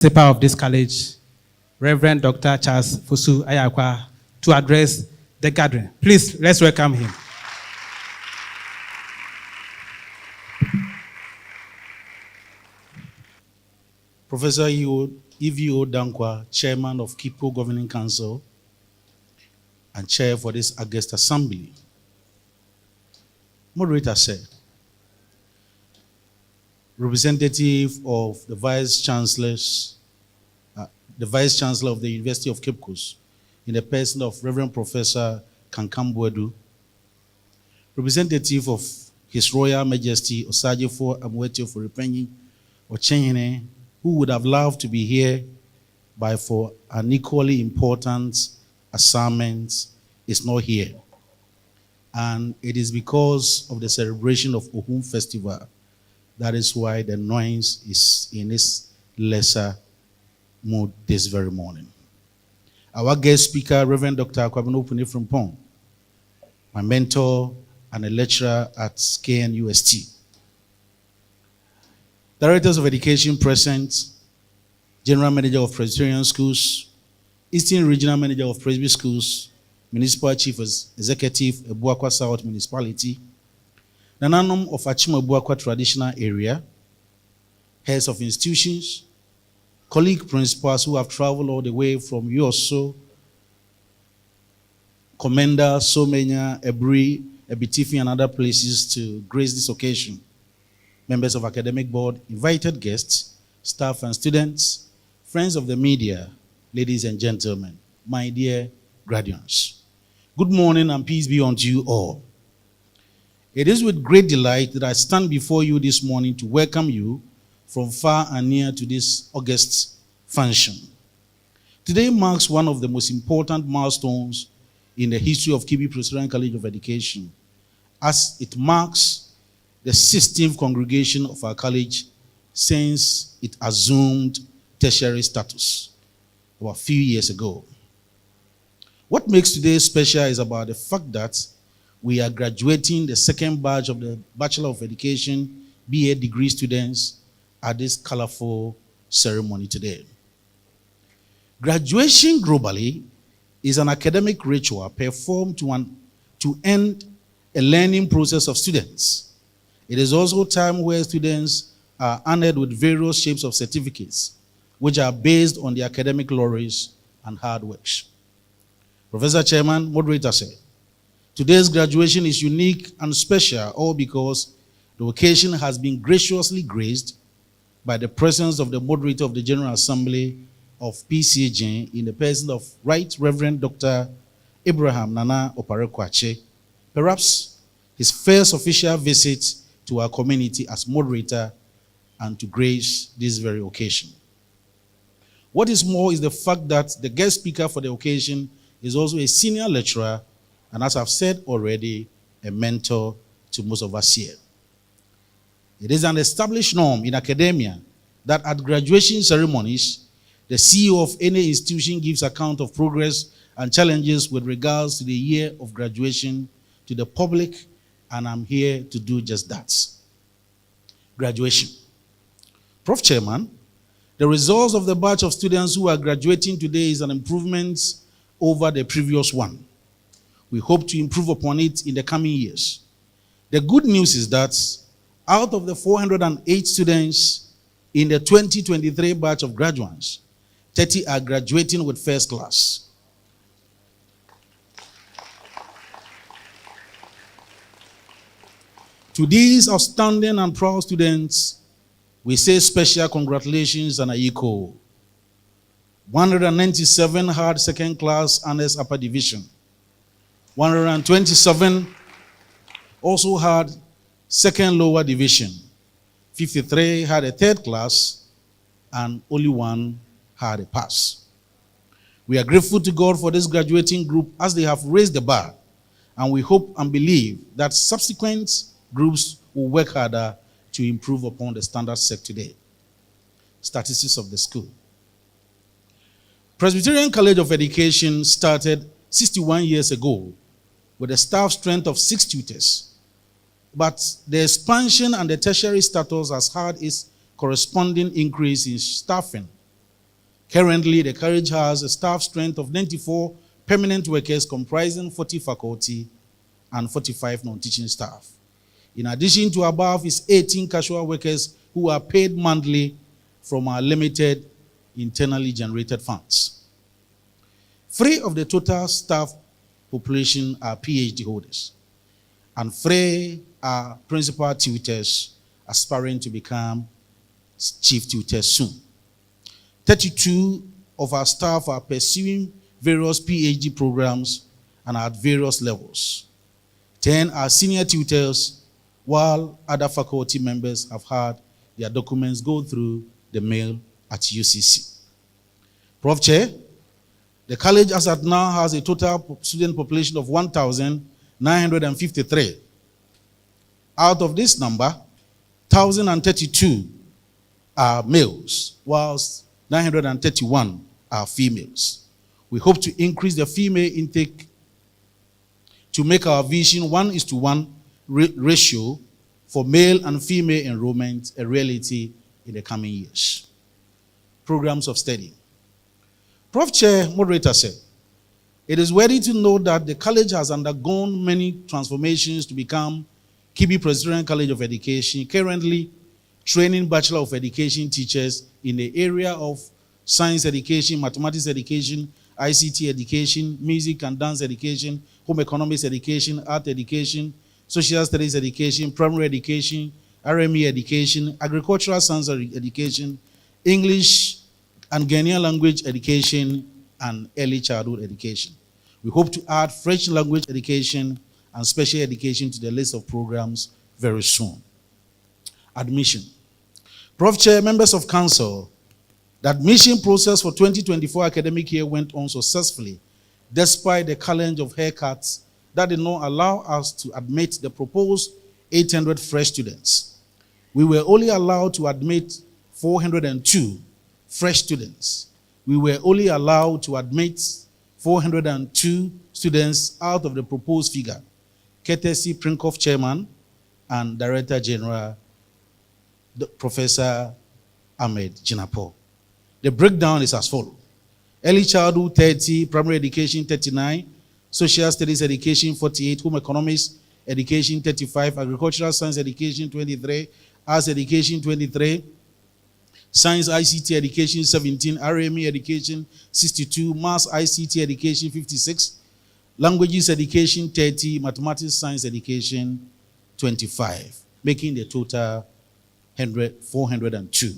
Principal of this college, Reverend Dr. Charles Fosu-Ayarkwah, to address the gathering. Please, let's welcome him. Professor E.V.O. Dankwa, Chairman of Kipcoe Governing Council and Chair for this August Assembly. Moderator said, representative of the Vice Chancellor of the University of Kipcoe, in the person of Reverend Professor Kankam, representative of His Royal Majesty Osajifo Amwetio Foripenyi Ochenhene, who would have loved to be here, but for an equally important assignment is not here. And it is because of the celebration of Ohum Festival. That is why the noise is in its lesser mood this very morning. Our guest speaker, Reverend Dr. Kwabena Opune, my mentor and a lecturer at KNUST. Directors of Education present, General Manager of Presbyterian Schools, Eastern Regional Manager of Presby Schools, Municipal Chief Executive, Ebuakwa South Municipality, Nananum of Achima Ebuakwa Traditional Area, heads of institutions, colleague principals who have traveled all the way from Yoso, Commander, Somenya, Ebri, Ebitifi, and other places to grace this occasion. Members of academic board, invited guests, staff and students, friends of the media, ladies and gentlemen, my dear graduates. Good morning and peace be unto you all. It is with great delight that I stand before you this morning to welcome you from far and near to this August function. Today marks one of the most important milestones in the history of Kipcoe Presbyterian College of Education, as it marks the 16th congregation of our college since it assumed tertiary status about a few years ago. What makes today special is about the fact that we are graduating the second batch of the Bachelor of Education BA degree students at this colorful ceremony today. Graduation globally is an academic ritual performed to end a learning process of students. It is also a time where students are honored with various shapes of certificates, which are based on their academic laurels and hard work. Professor Chairman, moderator said, today's graduation is unique and special, all because the occasion has been graciously graced by the presence of the moderator of the General Assembly of PCJ in the person of Right Reverend Dr. Abraham Nana Opare, perhaps his first official visit to our community as moderator and to grace this very occasion. What is more is the fact that the guest speaker for the occasion is also a senior lecturer and, as I've said already, a mentor to most of us here. It is an established norm in academia that at graduation ceremonies, the CEO of any institution gives account of progress and challenges with regards to the year of graduation to the public, and I'm here to do just that. Graduation. Prof. Chairman, the results of the batch of students who are graduating today is an improvement over the previous one. We hope to improve upon it in the coming years. The good news is that out of the 408 students in the 2023 batch of graduates, 30 are graduating with first class. To these outstanding and proud students, we say special congratulations and Akotuah. 197 had second class honors upper division. 127 also had second lower division. 53 had a third class, and only one had a pass. We are grateful to God for this graduating group as they have raised the bar, and we hope and believe that subsequent groups will work harder to improve upon the standards set today. Statistics of the school. Presbyterian College of Education started 61 years ago with a staff strength of 6 tutors. But the expansion and the tertiary status has had its corresponding increase in staffing Currently, the college has a staff strength of 94 permanent workers comprising 40 faculty and 45 non-teaching staff. In addition to above is 18 casual workers who are paid monthly from our limited internally generated funds. 3 of the total staff population are PhD holders, and 3 are principal tutors aspiring to become chief tutors soon. 32 of our staff are pursuing various PhD programs and are at various levels. 10 are senior tutors, while other faculty members have had their documents go through the mail at UCC. Prof. Chair, the college as at now has a total student population of 1,953. Out of this number, 1,032 are males, whilst 931 are females. We hope to increase the female intake to make our vision 1:1 ratio for male and female enrollment a reality in the coming years. Programs of study. Prof. Chair, moderator said, it is worthy to note that the college has undergone many transformations to become Kipcoe Presbyterian College of Education, currently training Bachelor of Education teachers in the area of science education, mathematics education, ICT education, music and dance education, home economics education, art education, social studies education, primary education, RME education, agricultural science education, English and Ghanaian language education, and early childhood education. We hope to add French language education and special education to the list of programs very soon. Admission. Prof. Chair, members of council, the admission process for 2024 academic year went on successfully, despite the challenge of haircuts that did not allow us to admit the proposed 800 fresh students. We were only allowed to admit 402 fresh students. We were only allowed to admit 402 students out of the proposed figure, courtesy Prinkoff Chairman and Director General Professor Ahmed Jinapo. The breakdown is as follows. Early childhood 30, primary education 39, social studies education 48, home economics education 35, agricultural science education 23, arts education 23, science ICT education 17, RME education 62, maths ICT education 56, languages education 30, mathematics science education 25, making the total 402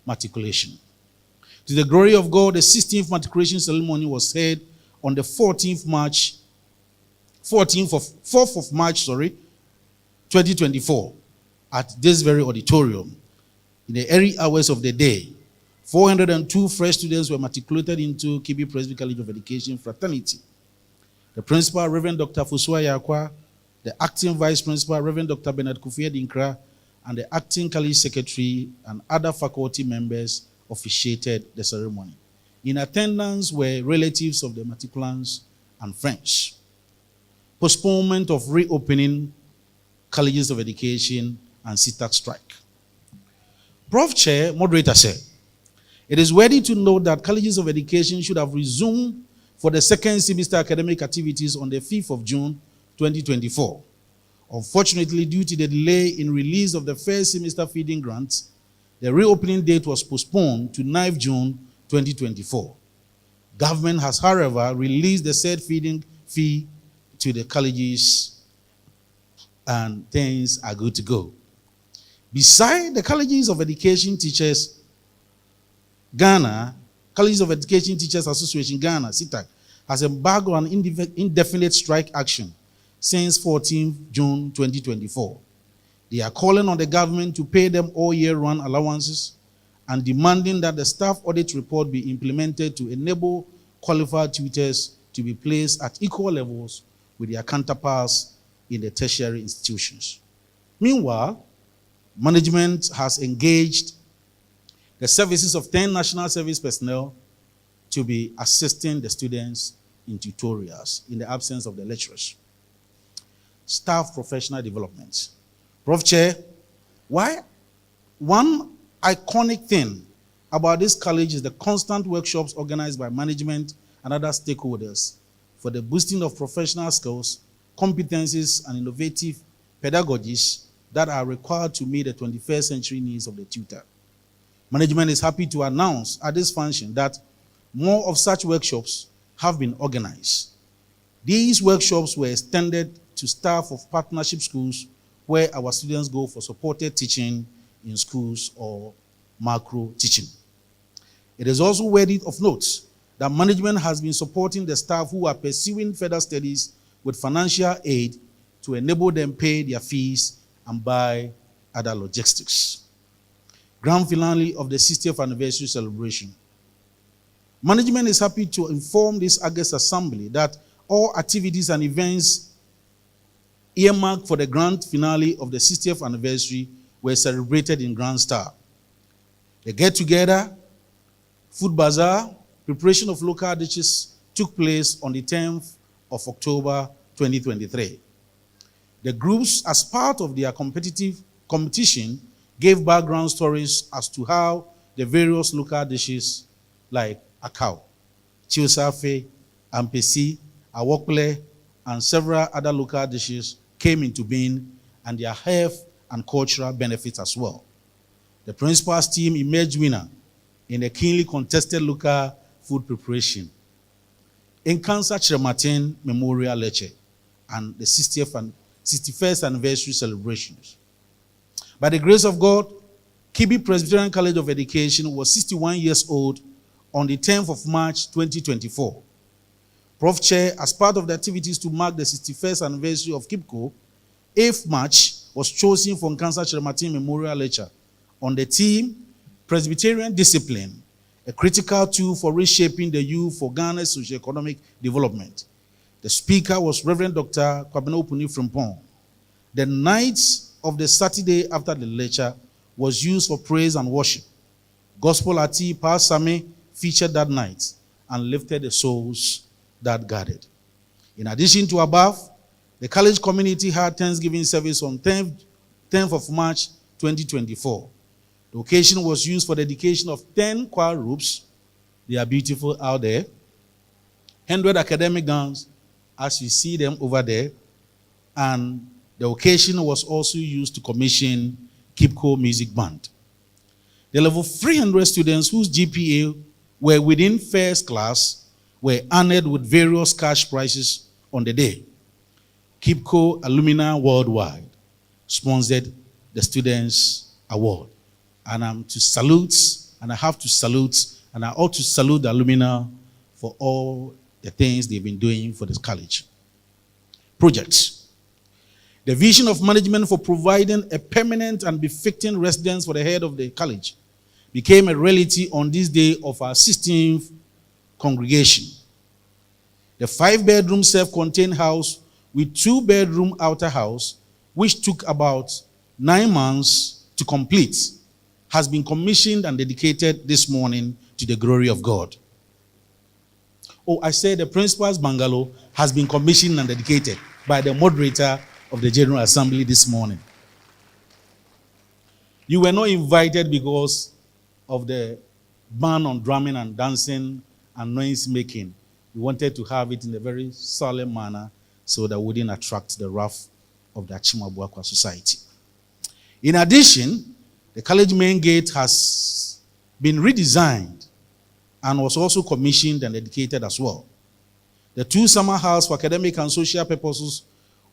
matriculation. To the glory of God, the 16th matriculation ceremony was held on the 4th of March, 2024, at this very auditorium. In the early hours of the day, 402 fresh students were matriculated into Kipcoe Presbyterian College of Education fraternity. The principal, Reverend Dr. Fosu-Ayarkwah, the acting vice principal, Reverend Dr. Bernard Kofi Dinkra, and the acting college secretary and other faculty members officiated the ceremony. In attendance were relatives of the matriculants and friends. Postponement of reopening colleges of education and CTAC strike. Prof. Chair, moderator said, it is worthy to note that colleges of education should have resumed for the second semester academic activities on the 5th of June 2024. Unfortunately, due to the delay in release of the first semester feeding grants, the reopening date was postponed to 9th June 2024. Government has, however, released the said feeding fee to the colleges, and things are good to go. Besides the colleges of education teachers, Ghana, Colleges of Education Teachers Association Ghana, CTAC, has embarked on indefinite strike action since 14th June 2024. They are calling on the government to pay them all year-round allowances and demanding that the staff audit report be implemented to enable qualified tutors to be placed at equal levels with their counterparts in the tertiary institutions. Meanwhile, management has engaged the services of 10 national service personnel to be assisting the students in tutorials in the absence of the lecturers. Staff professional development. Prof. Chair, one iconic thing about this college is the constant workshops organized by management and other stakeholders for the boosting of professional skills, competencies, and innovative pedagogies that are required to meet the 21st century needs of the tutor. Management is happy to announce at this function that more of such workshops have been organized. These workshops were extended to staff of partnership schools where our students go for supported teaching in schools or macro teaching. It is also worthy of note that management has been supporting the staff who are pursuing further studies with financial aid to enable them pay their fees and buy other logistics. Grand finale of the 60th anniversary celebration. Management is happy to inform this August Assembly that all activities and events earmarked for the grand finale of the 60th anniversary were celebrated in grand style. The get-together, food bazaar, preparation of local dishes took place on the 10th of October 2023. The groups, as part of their competition, gave background stories as to how the various local dishes like akao, chiusafe, ampesi, awokple, and several other local dishes came into being, and their health and cultural benefits as well. The principal's team emerged winner in a keenly contested local food preparation in Cancer Chiramatin Memorial Lecture and the 60th and 61st anniversary celebrations. By the grace of God, Kipcoe Presbyterian College of Education was 61 years old on the 10th of March 2024. Prof. Chair, as part of the activities to mark the 61st anniversary of Kipcoe, 8th March was chosen for Cancer Chiramatin Memorial Lecture on the theme Presbyterian Discipline, a critical tool for reshaping the youth for Ghana's socio-economic development. The speaker was Reverend Dr. Kwabena Opuni Frimpong. The night of the Saturday after the lecture was used for praise and worship. Gospel artist Pa Same featured that night and lifted the souls that gathered. In addition to above, the college community had Thanksgiving service on 10th of March 2024. The occasion was used for the dedication of 10 choir groups. They are beautiful out there. 100 academic gowns, as you see them over there. And the occasion was also used to commission Kipcoe Music Band. The level 300 students whose GPA were within first class were honored with various cash prizes on the day. Kipcoe Alumni Worldwide sponsored the Students' Award. And I'm to salute, and I have to salute, and I ought to salute the alumni for all the things they've been doing for this college. Projects. The vision of management for providing a permanent and befitting residence for the head of the college became a reality on this day of our 16th congregation. The 5-bedroom self-contained house with 2-bedroom outer house, which took about 9 months to complete, has been commissioned and dedicated this morning to the glory of God. Oh, I said the principal's bungalow has been commissioned and dedicated by the moderator of the General Assembly this morning. You were not invited because of the ban on drumming and dancing and noise making. We wanted to have it in a very solemn manner so that we wouldn't attract the wrath of the Akotuah society. In addition, the college main gate has been redesigned and was also commissioned and dedicated as well. The 2 summer houses for academic and social purposes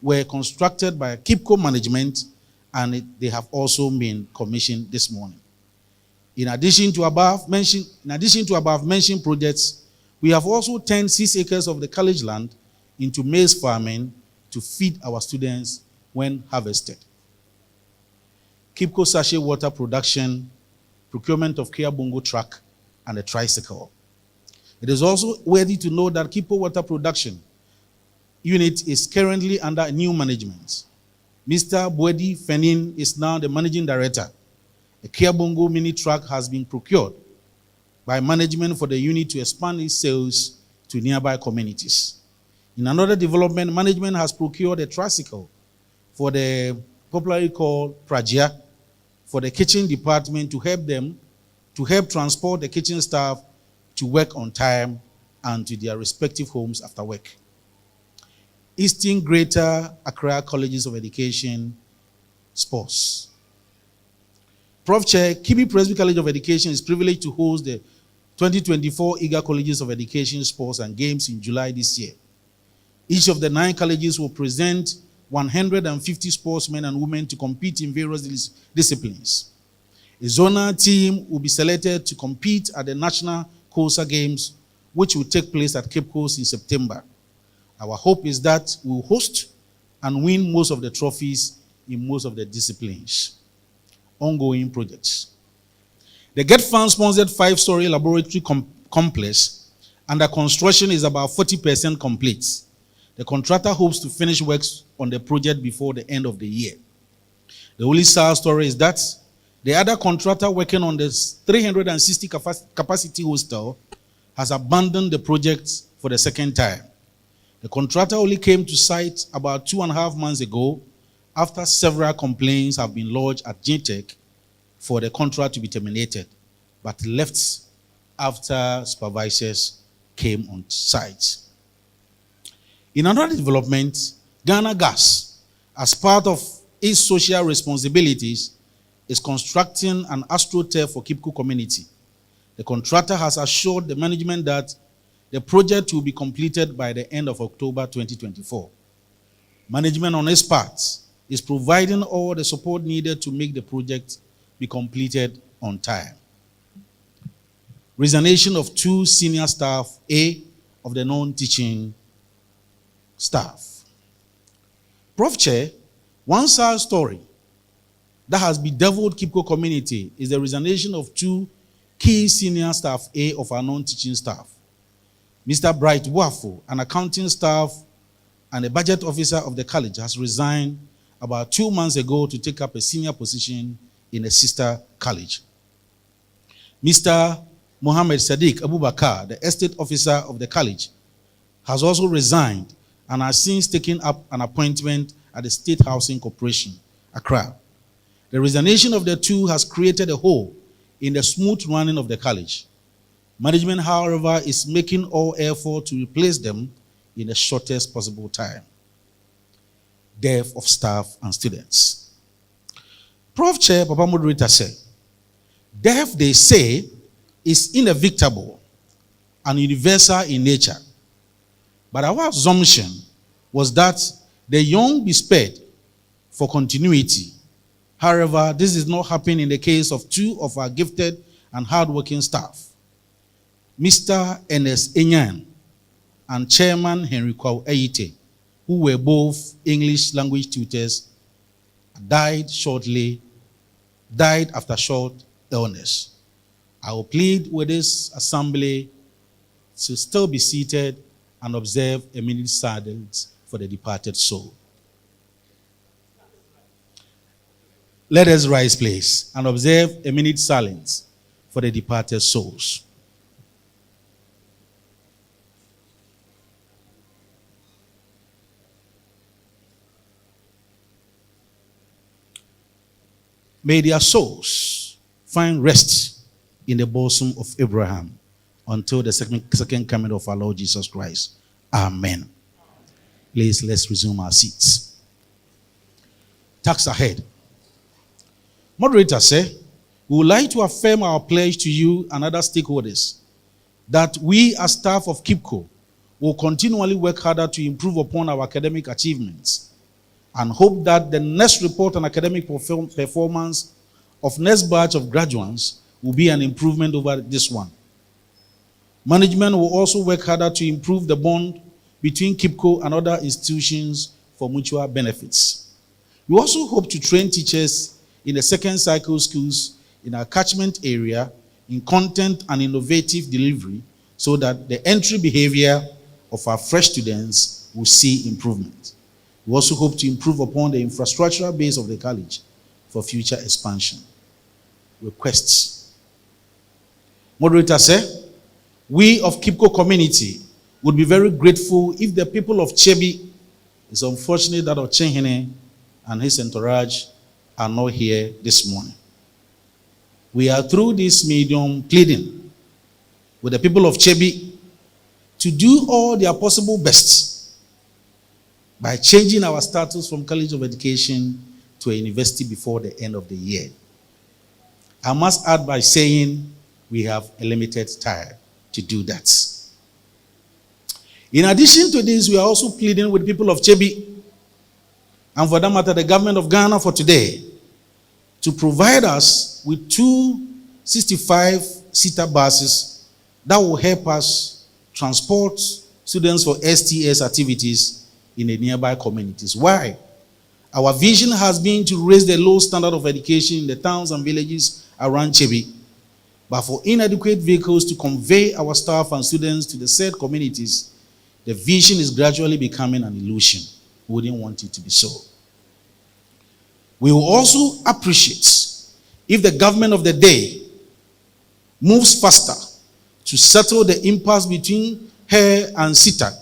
were constructed by Kipcoe management, and they have also been commissioned this morning. In addition to above mentioned projects, we have also turned 6 acres of the college land into maize farming to feed our students when harvested. Kipcoe sachet water production, procurement of Kia Bongo truck, and a tricycle. It is also worthy to know that Kipcoe water production unit is currently under new management. Mr. Bwedi Fenin is now the managing director. A Kia Bongo mini truck has been procured by management for the unit to expand its sales to nearby communities. In another development, management has procured a tricycle for the popularly called Prajia for the kitchen department to help them to help transport the kitchen staff to work on time and to their respective homes after work. Eastern Greater Accra Colleges of Education Sports. Prof. Chair, Kibi Presby College of Education is privileged to host the 2024 Eager Colleges of Education Sports and Games in July this year. Each of the 9 colleges will present 150 sportsmen and women to compete in various disciplines. A zonal team will be selected to compete at the National COSA Games, which will take place at Kipcoe in September. Our hope is that we will host and win most of the trophies in most of the disciplines. Ongoing projects. The Get Fund-sponsored 5-story laboratory complex under construction is about 40% complete. The contractor hopes to finish works on the project before the end of the year. The only sad story is that the other contractor working on the 360 capacity hostel has abandoned the project for the second time. The contractor only came to site about 2.5 months ago after several complaints have been lodged at GTEC for the contract to be terminated, but left after supervisors came on site. In another development, Ghana Gas, as part of its social responsibilities, is constructing an astroturf for Kipcoe community. The contractor has assured the management that the project will be completed by the end of October 2024. Management on its part is providing all the support needed to make the project be completed on time. Resignation of 2 senior staff, A, of the non-teaching staff. Prof. Chair, one sad story that has bedeviled Kipcoe community is the resignation of 2 key senior staff, A, of our non-teaching staff. Mr. Bright Wafo, an accounting staff and a budget officer of the college, has resigned about 2 months ago to take up a senior position in a sister college. Mr. Mohammed Sadiq Abubakar, the estate officer of the college, has also resigned and has since taken up an appointment at the State Housing Corporation, Accra. The resignation of the 2 has created a hole in the smooth running of the college. Management, however, is making all effort to replace them in the shortest possible time. Death of staff and students. Prof. Chair, Papa Moderator said, death, they say, is inevitable and universal in nature. But our assumption was that the young be spared for continuity. However, this is not happening in the case of 2 of our gifted and hardworking staff. Mr. Ernest Enyan and Chairman Henry Kwao Eyite, who were both English language tutors, died after short illness. I will plead with this assembly to still be seated and observe a minute silence for the departed soul. Let us rise, please, and observe a minute silence for the departed souls. May their souls find rest in the bosom of Abraham until the second coming of our Lord Jesus Christ. Amen. Please, let's resume our seats. Tax ahead. Moderator said, we would like to affirm our pledge to you and other stakeholders that we as staff of Kipcoe will continually work harder to improve upon our academic achievements and hope that the next report on academic performance of next batch of graduates will be an improvement over this one. Management will also work harder to improve the bond between Kipcoe and other institutions for mutual benefits. We also hope to train teachers in the second cycle schools in our catchment area in content and innovative delivery so that the entry behavior of our fresh students will see improvement. We also hope to improve upon the infrastructural base of the college for future expansion. Requests. Moderator said, we of Kipcoe community would be very grateful if the people of Chebi, it's unfortunate that Ochenhene and his entourage are not here this morning. We are through this medium pleading with the people of Chebi to do all their possible best by changing our status from College of Education to a university before the end of the year. I must add by saying we have a limited time to do that. In addition to this, we are also pleading with people of Chebi, and for that matter, the government of Ghana for today, to provide us with 2 65-seater buses that will help us transport students for STS activities in the nearby communities. Why? Our vision has been to raise the low standard of education in the towns and villages around Chebi, but for inadequate vehicles to convey our staff and students to the said communities, the vision is gradually becoming an illusion. We wouldn't want it to be so. We will also appreciate if the government of the day moves faster to settle the impasse between her and SITA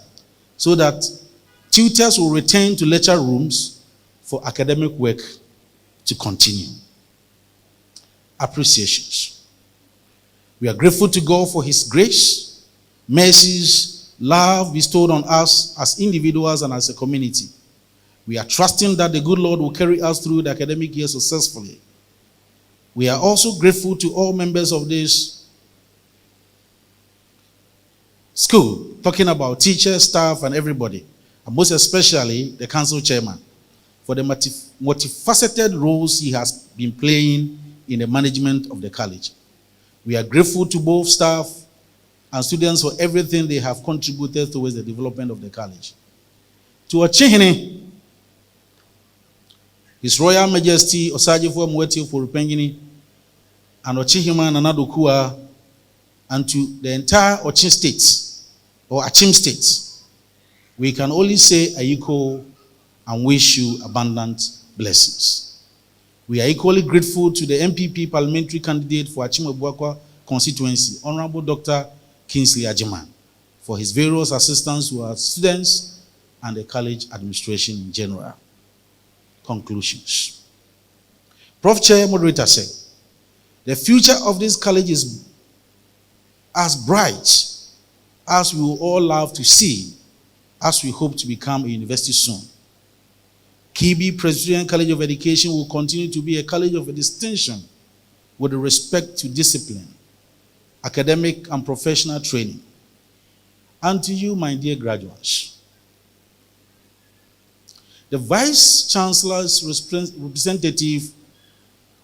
so that tutors will return to lecture rooms for academic work to continue. Appreciations. We are grateful to God for His grace, mercies, love bestowed on us as individuals and as a community. We are trusting that the good Lord will carry us through the academic year successfully. We are also grateful to all members of this school, talking about teachers, staff, and everybody, and most especially the council chairman, for the multifaceted roles he has been playing in the management of the college. We are grateful to both staff and students for everything they have contributed towards the development of the college. To Ochihene, His Royal Majesty Osajifo Mweti Forupengini, and Ochihima Nanadokua, and to the entire Ochin State, or Achim State, we can only say Ayiko and wish you abundant blessings. We are equally grateful to the MPP parliamentary candidate for Achim-Abuakwa constituency, Honorable Dr. Kingsley Ajiman, for his various assistance to our students and the college administration in general. Conclusions. Prof. Chair Moderator said, the future of this college is as bright as we will all love to see, as we hope to become a university soon. Kibi Presbyterian College of Education will continue to be a college of distinction with respect to discipline, academic and professional training. And to you, my dear graduates, the Vice Chancellor's representative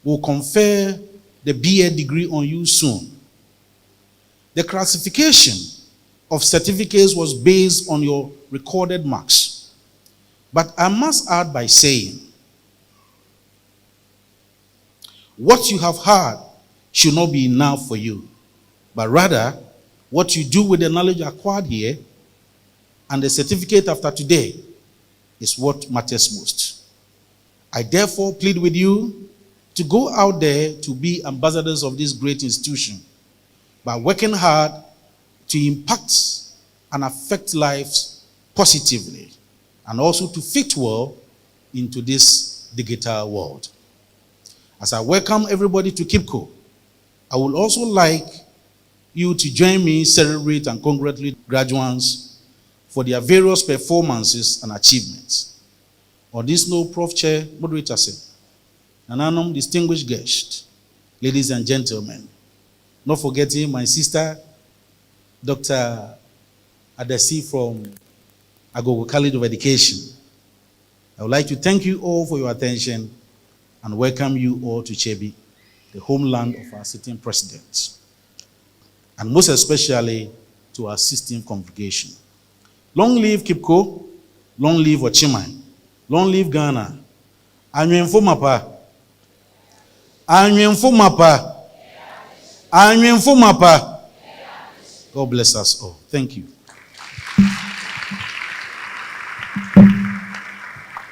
will confer the BA degree on you soon. The classification of certificates was based on your recorded marks. But I must add by saying, what you have heard should not be enough for you, but rather what you do with the knowledge acquired here and the certificate after today is what matters most. I therefore plead with you to go out there to be ambassadors of this great institution by working hard to impact and affect lives positively and also to fit well into this digital world. As I welcome everybody to Kipcoe, I would also like you to join me celebrate and congratulate graduates for their various performances and achievements. On this note, Prof. Chair Moderator said, Nananum distinguished guests, ladies and gentlemen, not forgetting my sister, Dr. Adesi from Agogo College of Education. I would like to thank you all for your attention and welcome you all to Chebi, the homeland of our sitting president, and most especially to our system congregation. Long live Kipcoe, long live Ochimai, long live Ghana. Anyuemfo mapa. God bless us all. Thank you.